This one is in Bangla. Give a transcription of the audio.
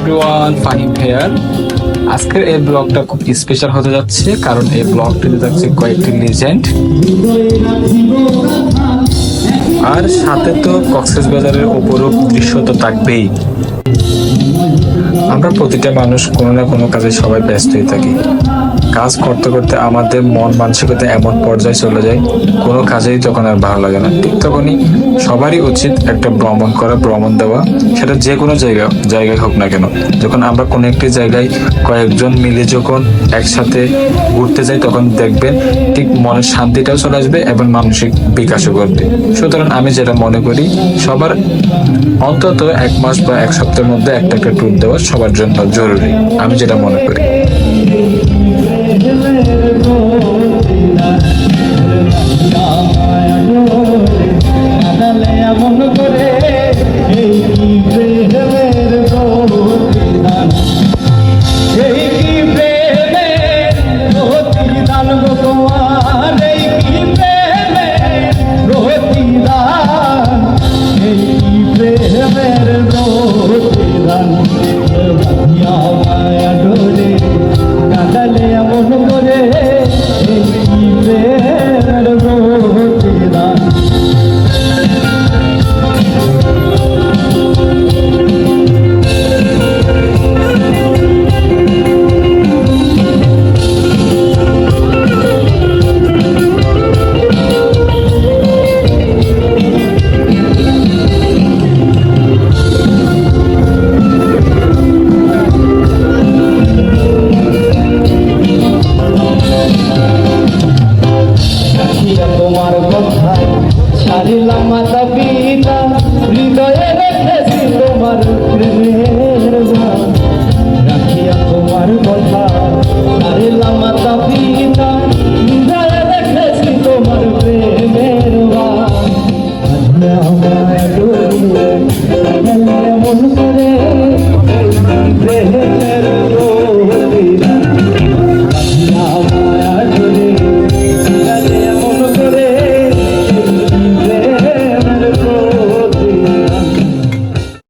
Everyone, Fahim hair. আজকের এই ব্লগটা খুব স্পেশাল হতে যাচ্ছে, কারণ এই ব্লগটিতে যাচ্ছে কয়েকটি লিজেন্ড, আর সাথে তো কক্সবাজারের অপরূপ দৃশ্য তো থাকবেই। আমরা প্রতিটা মানুষ কোনো না কোনো কাজে সবাই ব্যস্তই থাকি। কাজ করতে করতে আমাদের মন মানসিকতা এমন পর্যায়ে চলে যায়, কোনো কাজেই তখন আর ভালো লাগে না। ঠিক তখনই সবারই উচিত একটা ভ্রমণ করা, ভ্রমণ দেওয়া, সেটা যে কোনো জায়গায় হোক না কেন। যখন আমরা কোনো একটি জায়গায় কয়েকজন মিলে যখন একসাথে ঘুরতে যাই, তখন দেখবেন ঠিক মনের শান্তিটাও চলে আসবে এবং মানসিক বিকাশও করবে। সুতরাং আমি যেটা মনে করি, সবার অন্তত 1 মাস বা 1 সপ্তাহের মধ্যে একটা একটা ট্যুর দেওয়া সবার জন্য জরুরি, আমি যেটা মনে করি। তোমার কথায় ছাড়িলাম মাতা পিতা, হৃদয়ে রেখেছি তোমার প্রেমের গান। রাখিয়া তোমার কথা ছাড়িলাম মাতা পিতা, হৃদয়ে রেখেছি তোমার প্রেমের গান। আমায় ডোরে মন